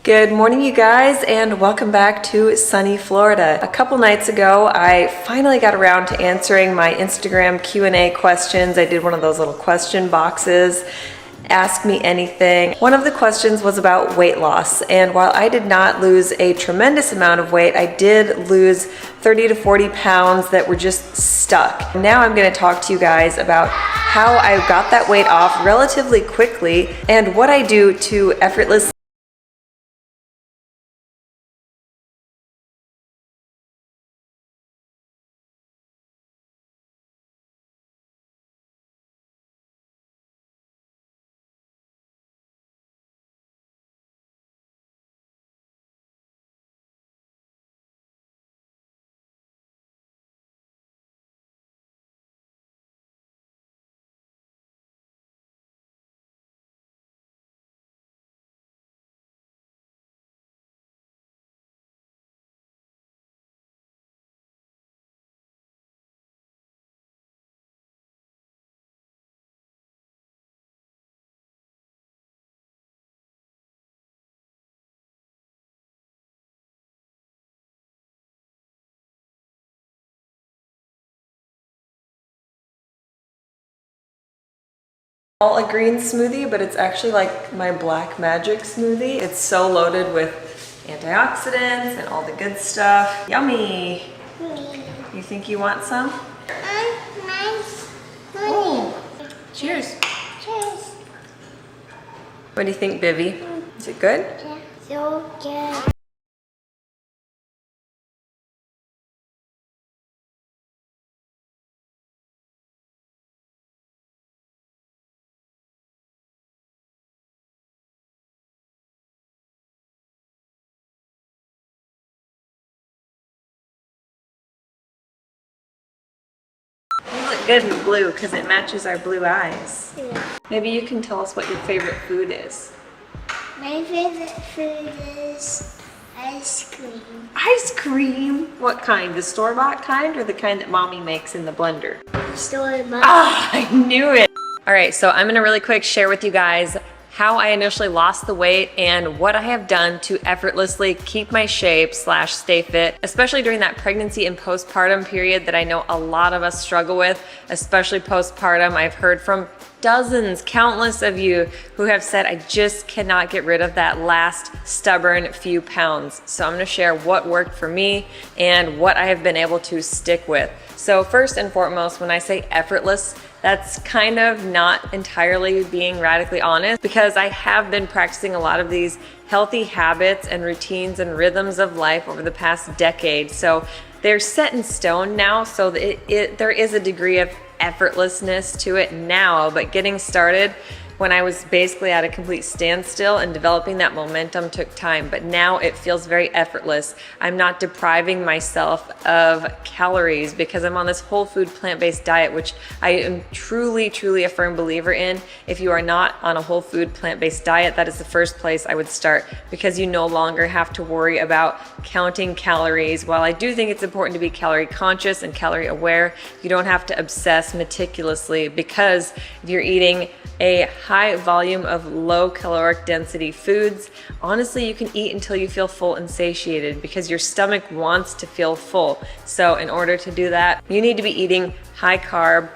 Good morning, you guys, and welcome back to sunny Florida. A couple nights ago, I finally got around to answering my Instagram Q&A questions. I did one of those little question boxes, ask me anything. One of the questions was about weight loss, and while I did not lose a tremendous amount of weight, I did lose 30 to 40 pounds that were just stuck. Now I'm going to talk to you guys about how I got that weight off relatively quickly and what I do to effortlessly a green smoothie, but it's actually like my black magic smoothie. It's so loaded with antioxidants and all the good stuff. Yummy! You think you want some? Oh, cheers! Cheers. What do you think, Bivy? Is it good? Yeah, so good. You look good in blue because it matches our blue eyes. Yeah. Maybe you can tell us what your favorite food is. My favorite food is ice cream. Ice cream? What kind? The store-bought kind or the kind that Mommy makes in the blender? Store-bought. Ah, I knew it! Alright, so I'm gonna really quick share with you guys how I initially lost the weight and what I have done to effortlessly keep my shape / stay fit, especially during that pregnancy and postpartum period that I know a lot of us struggle with, especially postpartum. I've heard from dozens, countless of you who have said, I just cannot get rid of that last stubborn few pounds. So I'm gonna share what worked for me and what I have been able to stick with. So first and foremost, when I say effortless, that's kind of not entirely being radically honest, because I have been practicing a lot of these healthy habits and routines and rhythms of life over the past decade. So they're set in stone now, so there is a degree of effortlessness to it now, but getting started when I was basically at a complete standstill and developing that momentum took time, but now it feels very effortless. I'm not depriving myself of calories because I'm on this whole food plant-based diet, which I am truly a firm believer in. If you are not on a whole food plant-based diet, that is the first place I would start, because you no longer have to worry about counting calories. While I do think it's important to be calorie conscious and calorie aware, you don't have to obsess meticulously, because if you're eating a high volume of low caloric density foods, honestly, you can eat until you feel full and satiated because your stomach wants to feel full. So in order to do that, you need to be eating high carb,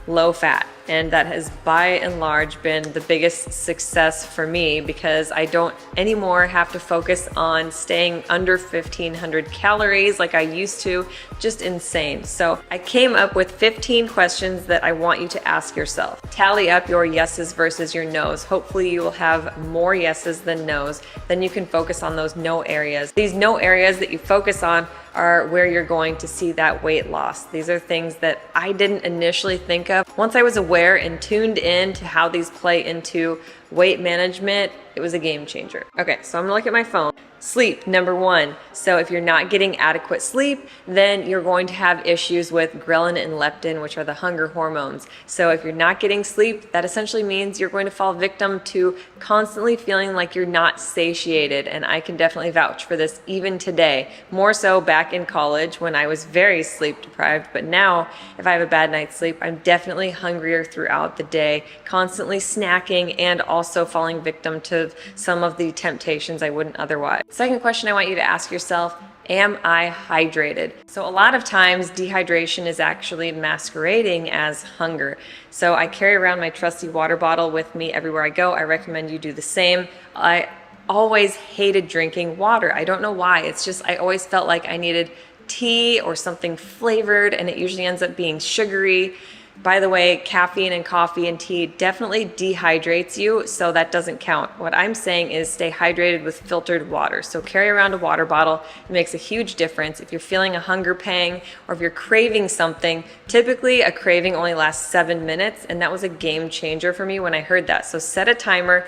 low fat. And that has by and large been the biggest success for me, because I don't anymore have to focus on staying under 1,500 calories like I used to. Just insane. So I came up with 15 questions that I want you to ask yourself. Tally up your yeses versus your nos. Hopefully you will have more yeses than nos. Then you can focus on those no areas. These no areas that you focus on are where you're going to see that weight loss. These are things that I didn't initially think of. Once I was aware and tuned in to how these play into weight management, it was a game changer. Okay, so I'm gonna look at my phone. Sleep, number one. So if you're not getting adequate sleep, then you're going to have issues with ghrelin and leptin, which are the hunger hormones. So if you're not getting sleep, that essentially means you're going to fall victim to constantly feeling like you're not satiated. And I can definitely vouch for this even today. More so back in college when I was very sleep deprived. But now, if I have a bad night's sleep, I'm definitely hungrier throughout the day, constantly snacking, and also falling victim to some of the temptations I wouldn't otherwise. Second question I want you to ask yourself: am I hydrated? So a lot of times dehydration is actually masquerading as hunger. So I carry around my trusty water bottle with me everywhere I go. I recommend you do the same. I always hated drinking water. I don't know why. It's just I always felt like I needed tea or something flavored, and it usually ends up being sugary. By the way, caffeine and coffee and tea definitely dehydrates you, so that doesn't count. What I'm saying is stay hydrated with filtered water. So carry around a water bottle. It makes a huge difference. If you're feeling a hunger pang or if you're craving something, typically a craving only lasts 7 minutes, and that was a game changer for me when I heard that. So set a timer,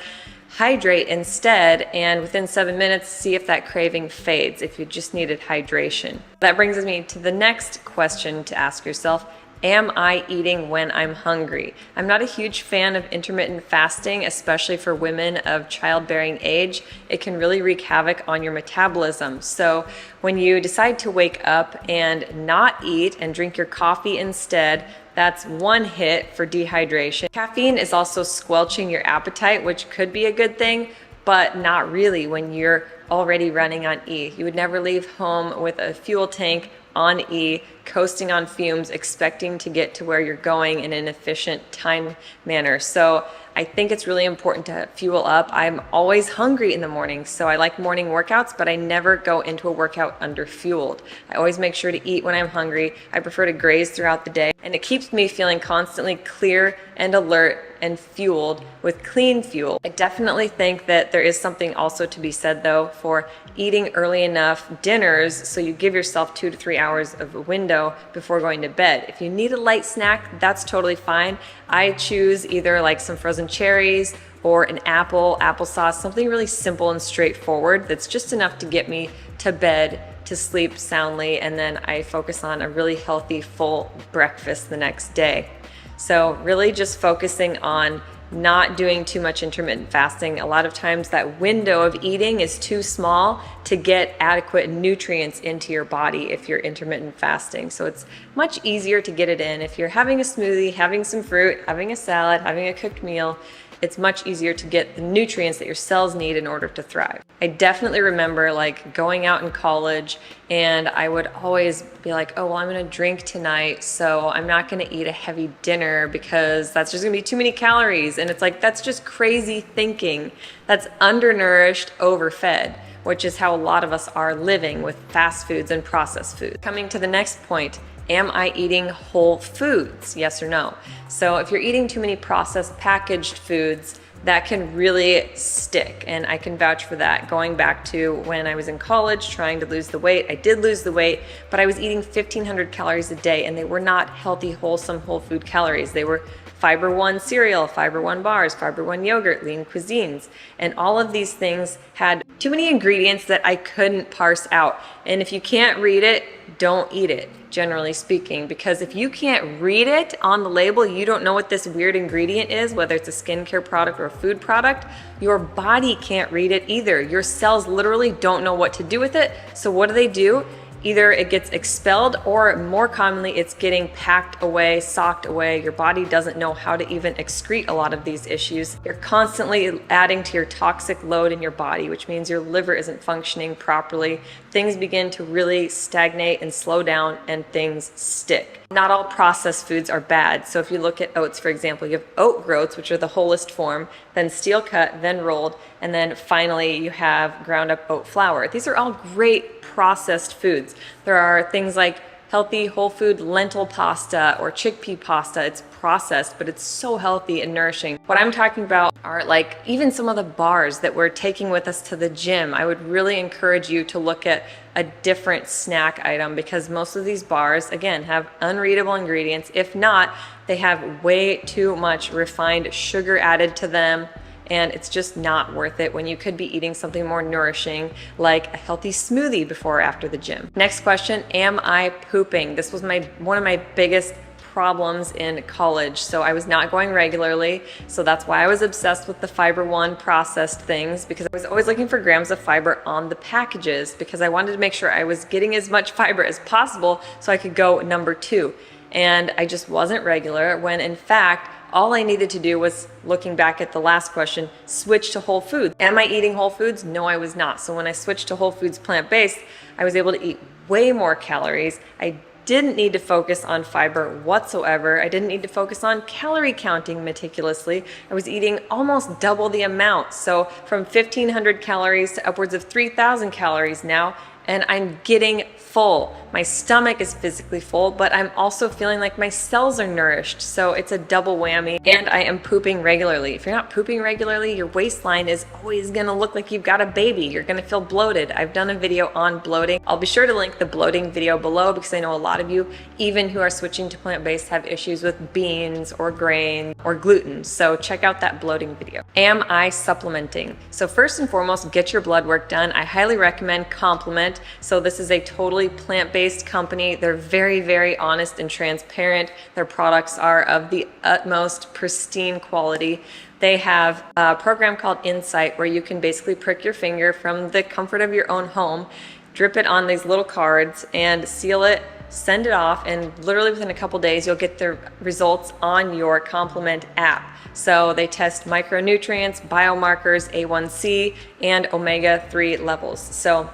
hydrate instead, and within 7 minutes, see if that craving fades, if you just needed hydration. That brings me to the next question to ask yourself: am I eating when I'm hungry? I'm not a huge fan of intermittent fasting, especially for women of childbearing age. It can really wreak havoc on your metabolism. So when you decide to wake up and not eat and drink your coffee instead, that's one hit for dehydration. Caffeine is also squelching your appetite, which could be a good thing, but not really when you're already running on E. You would never leave home with a fuel tank on E, coasting on fumes, expecting to get to where you're going in an efficient time manner. So I think it's really important to fuel up. I'm always hungry in the morning, so I like morning workouts, but I never go into a workout underfueled. I always make sure to eat when I'm hungry. I prefer to graze throughout the day, and it keeps me feeling constantly clear and alert and fueled with clean fuel. I definitely think that there is something also to be said though for eating early enough dinners so you give yourself 2 to 3 hours of a window before going to bed. If you need a light snack, that's totally fine. I choose either like some frozen cherries or an apple, applesauce, something really simple and straightforward that's just enough to get me to bed to sleep soundly, and then I focus on a really healthy full breakfast the next day. So really just focusing on not doing too much intermittent fasting. A lot of times that window of eating is too small to get adequate nutrients into your body if you're intermittent fasting. So it's much easier to get it in. If you're having a smoothie, having some fruit, having a salad, having a cooked meal, it's much easier to get the nutrients that your cells need in order to thrive. I definitely remember like going out in college, and I would always be like, oh, well, I'm gonna drink tonight, so I'm not gonna eat a heavy dinner because that's just gonna be too many calories. And it's like, that's just crazy thinking. That's undernourished, overfed, which is how a lot of us are living with fast foods and processed foods. Coming to the next point, am I eating whole foods? Yes or no? So if you're eating too many processed packaged foods, that can really stick, and I can vouch for that. Going back to when I was in college trying to lose the weight, I did lose the weight, but I was eating 1,500 calories a day, and they were not healthy, wholesome, whole food calories. They were Fiber One cereal, Fiber One bars, Fiber One yogurt, lean cuisines, and all of these things had too many ingredients that I couldn't parse out. And if you can't read it, don't eat it, generally speaking, because if you can't read it on the label, you don't know what this weird ingredient is, whether it's a skincare product or a food product, your body can't read it either. Your cells literally don't know what to do with it. So what do? Either it gets expelled, or more commonly it's getting packed away, socked away. Your body doesn't know how to even excrete a lot of these issues. You're constantly adding to your toxic load in your body, which means your liver isn't functioning properly. Things begin to really stagnate and slow down, and things stick. Not all processed foods are bad. So if you look at oats, for example, you have oat groats, which are the wholest form, then steel cut, then rolled, and then finally you have ground up oat flour. These are all great processed foods. There are things like healthy whole food lentil pasta or chickpea pasta. It's processed, but it's so healthy and nourishing. What I'm talking about are like even some of the bars that we're taking with us to the gym. I would really encourage you to look at a different snack item, because most of these bars, again, have unreadable ingredients. If not, they have way too much refined sugar added to them, and it's just not worth it when you could be eating something more nourishing like a healthy smoothie before or after the gym. Next question, am I pooping? This was one of my biggest problems in college. So I was not going regularly. So that's why I was obsessed with the Fiber One processed things, because I was always looking for grams of fiber on the packages, because I wanted to make sure I was getting as much fiber as possible so I could go number 2. And I just wasn't regular, when in fact All I needed to do was, looking back at the last question, switch to whole foods. Am I eating whole foods? No, I was not. So when I switched to whole foods plant-based, I was able to eat way more calories. I didn't need to focus on fiber whatsoever. I didn't need to focus on calorie counting meticulously. I was eating almost double the amount. So from 1,500 calories to upwards of 3,000 calories now, and I'm getting full. My stomach is physically full, but I'm also feeling like my cells are nourished. So it's a double whammy, and I am pooping regularly. If you're not pooping regularly, your waistline is always gonna look like you've got a baby. You're gonna feel bloated. I've done a video on bloating. I'll be sure to link the bloating video below because I know a lot of you, even who are switching to plant-based, have issues with beans or grain or gluten. So check out that bloating video. Am I supplementing? So first and foremost, get your blood work done. I highly recommend Complement. So this is a totally plant-based company. They're very, very honest and transparent. Their products are of the utmost pristine quality. They have a program called Insight where you can basically prick your finger from the comfort of your own home, drip it on these little cards and seal it, send it off, and literally within a couple days you'll get the results on your Complement app. So they test micronutrients, biomarkers, A1C, and omega-3 levels. So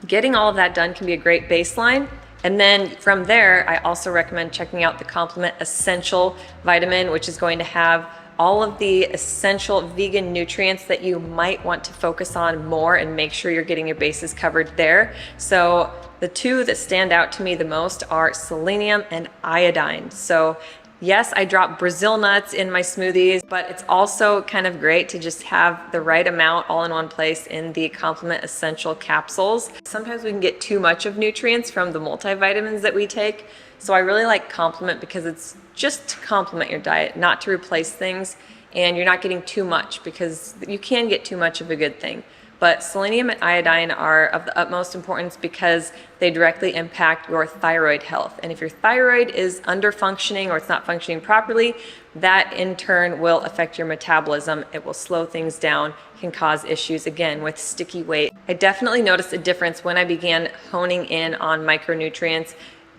getting all of that done can be a great baseline. And then from there, I also recommend checking out the Complement Essential Vitamin, which is going to have all of the essential vegan nutrients that you might want to focus on more and make sure you're getting your bases covered there. So the two that stand out to me the most are selenium and iodine. So yes, I drop Brazil nuts in my smoothies, but it's also kind of great to just have the right amount all in one place in the Complement Essential capsules. Sometimes we can get too much of nutrients from the multivitamins that we take. So I really like Complement because it's just to complement your diet, not to replace things, and you're not getting too much because you can get too much of a good thing. But selenium and iodine are of the utmost importance because they directly impact your thyroid health. And if your thyroid is under functioning or it's not functioning properly, that in turn will affect your metabolism. It will slow things down, can cause issues again with sticky weight. I definitely noticed a difference when I began honing in on micronutrients.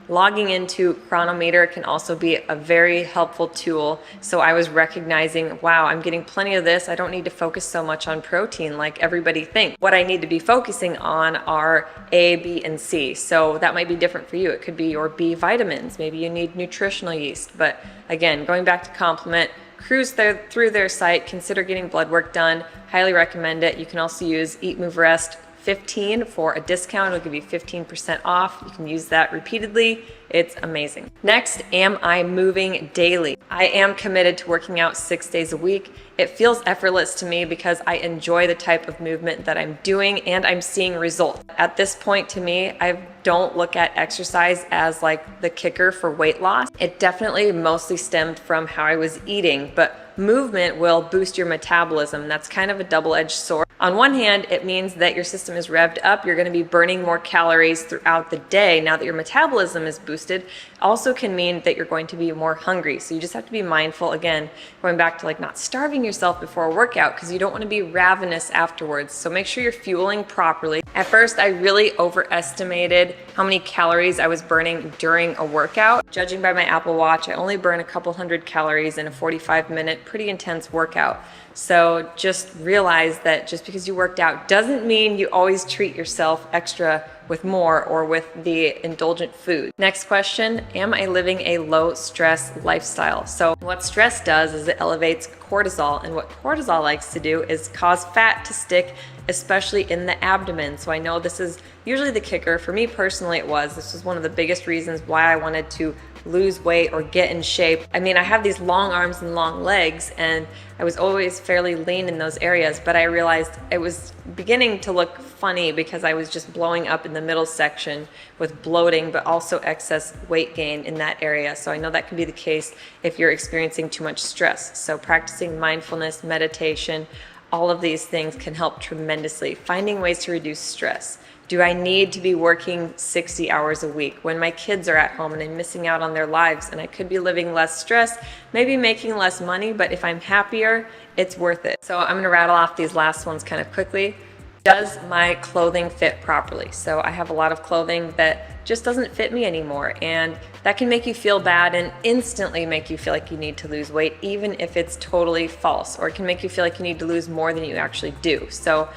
Logging into Chronometer can also be a very helpful tool. So I was recognizing, wow, I'm getting plenty of this. I don't need to focus so much on protein like everybody thinks. What I need to be focusing on are A, B, and C. So that might be different for you. It could be your B vitamins. Maybe you need nutritional yeast. But again, going back to Complement, cruise through their site, consider getting blood work done. Highly recommend it. You can also use Eat, Move, Rest 15 for a discount. It'll give you 15% off. You can use that repeatedly. It's amazing. Next, am I moving daily? I am committed to working out 6 days a week. It feels effortless to me because I enjoy the type of movement that I'm doing and I'm seeing results. At this point to me, I don't look at exercise as like the kicker for weight loss. It definitely mostly stemmed from how I was eating, but movement will boost your metabolism. That's kind of a double-edged sword. On one hand, it means that your system is revved up. You're going to be burning more calories throughout the day now that your metabolism is boosted. Also can mean that you're going to be more hungry. So you just have to be mindful, again, going back to like not starving yourself before a workout because you don't want to be ravenous afterwards. So make sure you're fueling properly. At first, I really overestimated how many calories I was burning during a workout. Judging by my Apple Watch, I only burn a couple hundred calories in a 45-minute, pretty intense workout. So just realize that just because you worked out doesn't mean you always treat yourself extra with more or with the indulgent food. Next question, am I living a low stress lifestyle? So what stress does is it elevates cortisol, and what cortisol likes to do is cause fat to stick, especially in the abdomen. So I know this is usually the kicker. For me personally, this was one of the biggest reasons why I wanted to lose weight or get in shape. I mean, I have these long arms and long legs, and I was always fairly lean in those areas, but I realized it was beginning to look funny because I was just blowing up in the middle section with bloating, but also excess weight gain in that area. So I know that can be the case if you're experiencing too much stress. So practicing mindfulness, meditation, all of these things can help tremendously. Finding ways to reduce stress. Do I need to be working 60 hours a week when my kids are at home and I'm missing out on their lives and I could be living less stress, maybe making less money, but if I'm happier, it's worth it. So I'm gonna rattle off these last ones kind of quickly. Does my clothing fit properly? So I have a lot of clothing that just doesn't fit me anymore, and that can make you feel bad and instantly make you feel like you need to lose weight, even if it's totally false, or it can make you feel like you need to lose more than you actually do. So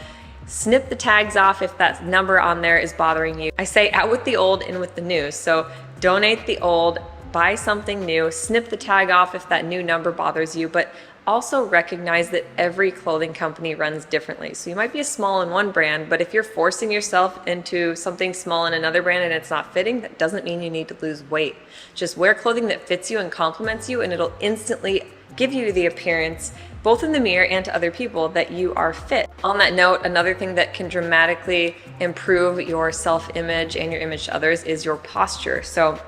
snip the tags off if that number on there is bothering you. I say out with the old, in with the new. So donate the old, buy something new, snip the tag off if that new number bothers you, but also recognize that every clothing company runs differently. So you might be a small in one brand, but if you're forcing yourself into something small in another brand and it's not fitting, that doesn't mean you need to lose weight. Just wear clothing that fits you and complements you, and it'll instantly give you the appearance, both in the mirror and to other people, that you are fit. On that note, another thing that can dramatically improve your self-image and your image to others is your posture. So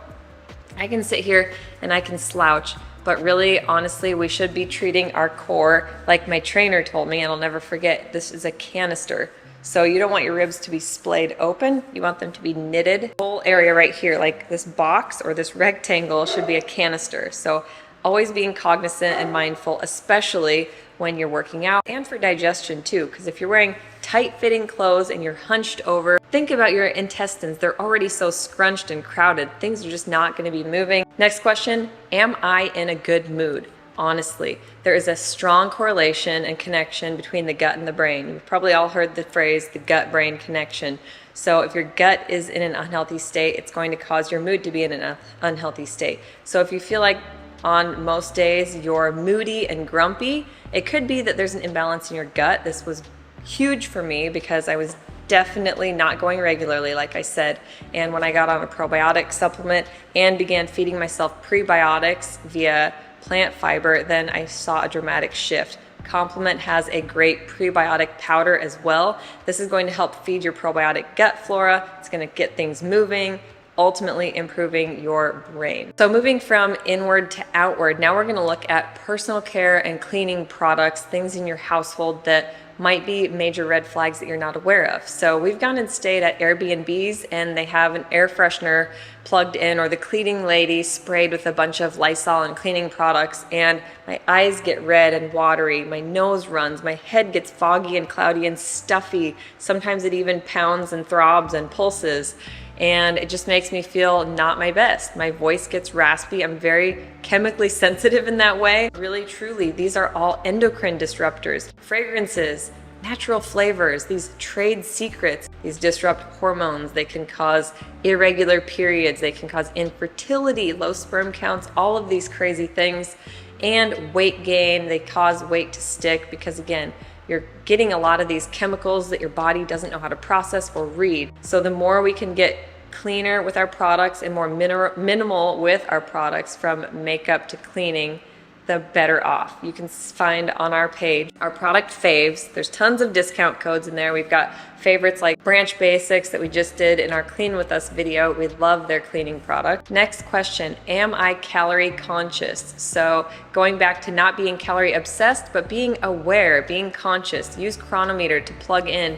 I can sit here and I can slouch, but really, honestly, we should be treating our core like my trainer told me, and I'll never forget, this is a canister. So you don't want your ribs to be splayed open, you want them to be knitted. The whole area right here, like this box or this rectangle, should be a canister. So always being cognizant and mindful, especially when you're working out, and for digestion too, because if you're wearing tight-fitting clothes and you're hunched over, think about your intestines. They're already so scrunched and crowded. Things are just not going to be moving. Next question, am I in a good mood? Honestly, there is a strong correlation and connection between the gut and the brain. You've probably all heard the phrase, the gut-brain connection. So if your gut is in an unhealthy state, it's going to cause your mood to be in an unhealthy state. So if you feel like on most days you're moody and grumpy, it could be that there's an imbalance in your gut. This was huge for me because I was definitely not going regularly, like I said. And when I got on a probiotic supplement and began feeding myself prebiotics via plant fiber, then I saw a dramatic shift. Complement has a great prebiotic powder as well. This is going to help feed your probiotic gut flora. It's going to get things moving, ultimately improving your brain. So moving from inward to outward, now we're going to look at personal care and cleaning products, things in your household that might be major red flags that you're not aware of. So we've gone and stayed at Airbnbs, and they have an air freshener plugged in, or the cleaning lady sprayed with a bunch of Lysol and cleaning products, and my eyes get red and watery, my nose runs, my head gets foggy and cloudy and stuffy. Sometimes it even pounds and throbs and pulses, and it just makes me feel not my best. My voice gets raspy. I'm very chemically sensitive in that way. Really, truly, these are all endocrine disruptors. Fragrances, natural flavors, these trade secrets, these disrupt hormones. They can cause irregular periods. They can cause infertility, low sperm counts, all of these crazy things, and weight gain. They cause weight to stick because, again, you're getting a lot of these chemicals that your body doesn't know how to process or read. So the more we can get cleaner with our products and more minimal with our products, from makeup to cleaning, the better off. You can find on our page our product faves. There's tons of discount codes in there. We've got favorites like Branch Basics that we just did in our Clean With Us video. We love their cleaning product. Next question, am I calorie conscious? So going back to not being calorie obsessed, but being aware, being conscious. Use Chronometer to plug in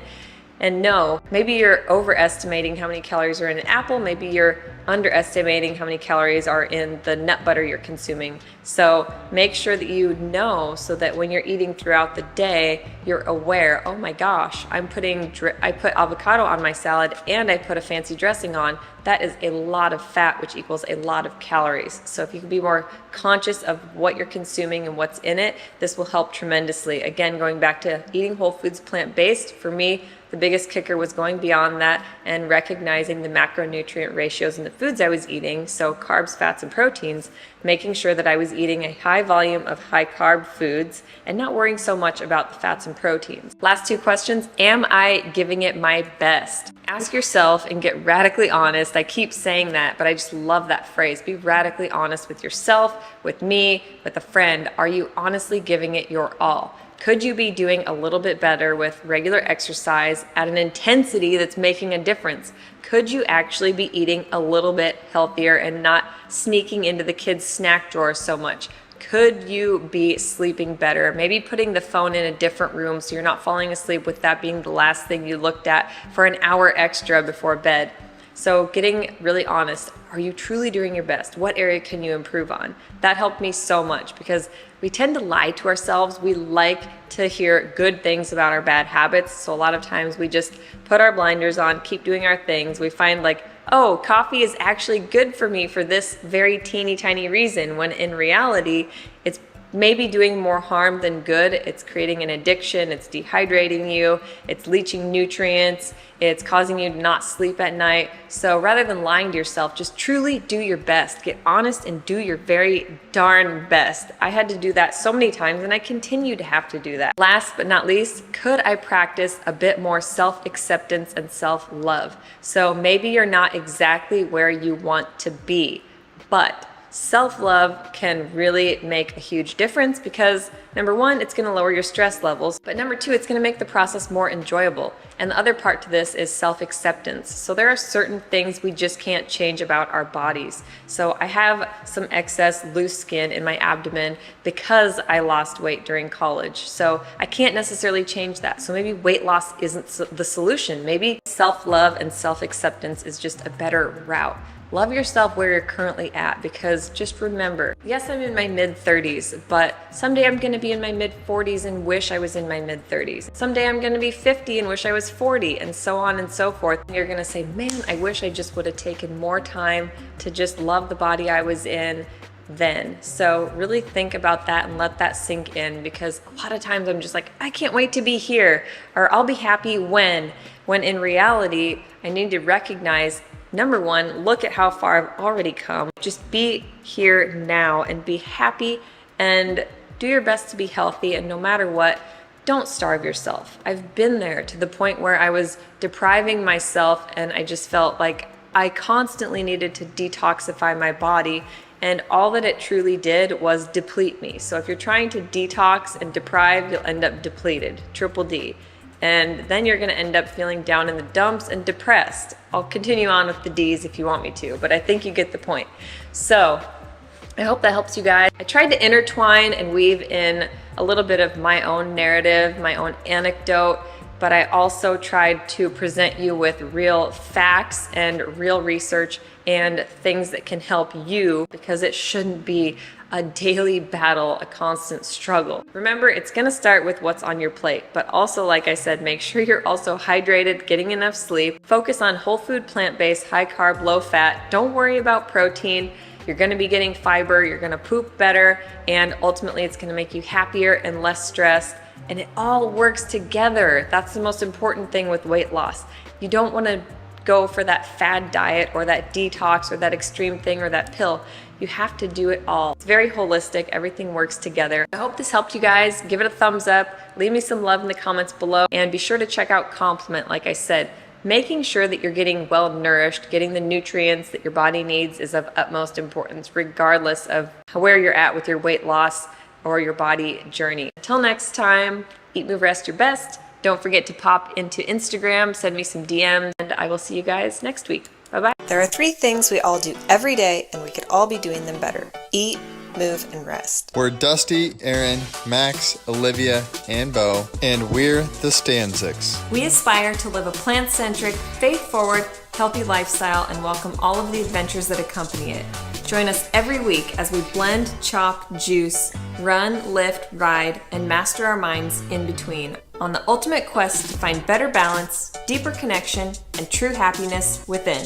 and know. Maybe you're overestimating how many calories are in an apple. Maybe you're underestimating how many calories are in the nut butter you're consuming. So make sure that you know, so that when you're eating throughout the day, you're aware, oh my gosh, I put avocado on my salad and I put a fancy dressing on. That is a lot of fat, which equals a lot of calories. So if you can be more conscious of what you're consuming and what's in it, this will help tremendously. Again, going back to eating whole foods, plant-based, for me, the biggest kicker was going beyond that and recognizing the macronutrient ratios in the foods I was eating, so carbs, fats, and proteins, making sure that I was eating a high volume of high carb foods and not worrying so much about the fats and proteins. Last two questions, am I giving it my best? Ask yourself and get radically honest. I keep saying that, but I just love that phrase. Be radically honest with yourself, with me, with a friend. Are you honestly giving it your all? Could you be doing a little bit better with regular exercise at an intensity that's making a difference? Could you actually be eating a little bit healthier and not sneaking into the kids' snack drawer so much? Could you be sleeping better? Maybe putting the phone in a different room so you're not falling asleep with that being the last thing you looked at for an hour extra before bed. So getting really honest, are you truly doing your best? What area can you improve on? That helped me so much because we tend to lie to ourselves. We like to hear good things about our bad habits. So a lot of times we just put our blinders on, keep doing our things. We find like, oh, coffee is actually good for me for this very teeny tiny reason, when in reality, it's maybe doing more harm than good. It's creating an addiction, it's dehydrating you, it's leaching nutrients, it's causing you to not sleep at night. So rather than lying to yourself, just truly do your best. Get honest and do your very darn best. I had to do that so many times and I continue to have to do that. Last but not least, could I practice a bit more self-acceptance and self-love? So maybe you're not exactly where you want to be, but self-love can really make a huge difference because number one, it's going to lower your stress levels, but number two, it's going to make the process more enjoyable. And the other part to this is self-acceptance. So there are certain things we just can't change about our bodies. So I have some excess loose skin in my abdomen because I lost weight during college. So I can't necessarily change that. So maybe weight loss isn't the solution. Maybe self-love and self-acceptance is just a better route. Love yourself where you're currently at, because just remember, yes, I'm in my mid-30s, but someday I'm gonna be in my mid-40s and wish I was in my mid-30s. Someday I'm gonna be 50 and wish I was 40, and so on and so forth. And you're gonna say, man, I wish I just would have taken more time to just love the body I was in then. So really think about that and let that sink in, because a lot of times I'm just like, I can't wait to be here, or I'll be happy when in reality, I need to recognize, number one, look at how far I've already come. Just be here now and be happy and do your best to be healthy. And no matter what, don't starve yourself. I've been there to the point where I was depriving myself and I just felt like I constantly needed to detoxify my body. And all that it truly did was deplete me. So if you're trying to detox and deprive, you'll end up depleted, triple D. And then you're gonna end up feeling down in the dumps and depressed. I'll continue on with the D's if you want me to, but I think you get the point. So I hope that helps you guys. I tried to intertwine and weave in a little bit of my own narrative, my own anecdote, but I also tried to present you with real facts and real research and things that can help you, because it shouldn't be a daily battle, a constant struggle. Remember, it's gonna start with what's on your plate, but also, like I said, make sure you're also hydrated, getting enough sleep, focus on whole food, plant-based, high carb, low fat. Don't worry about protein. You're gonna be getting fiber, you're gonna poop better, and ultimately it's gonna make you happier and less stressed. And it all works together. That's the most important thing with weight loss. You don't wanna go for that fad diet or that detox or that extreme thing or that pill. You have to do it all. It's very holistic. Everything works together. I hope this helped you guys. Give it a thumbs up. Leave me some love in the comments below. And be sure to check out Complement. Like I said, making sure that you're getting well nourished, getting the nutrients that your body needs is of utmost importance, regardless of where you're at with your weight loss or your body journey. Until next time, eat, move, rest your best. Don't forget to pop into Instagram, send me some DMs, and I will see you guys next week. Bye-bye. There are 3 things we all do every day, and we could all be doing them better. Eat, move, and rest. We're Dusty, Aaron, Max, Olivia, and Bo, and we're the Stanzics. We aspire to live a plant-centric, faith-forward, healthy lifestyle and welcome all of the adventures that accompany it. Join us every week as we blend, chop, juice, run, lift, ride, and master our minds in between on the ultimate quest to find better balance, deeper connection, and true happiness within.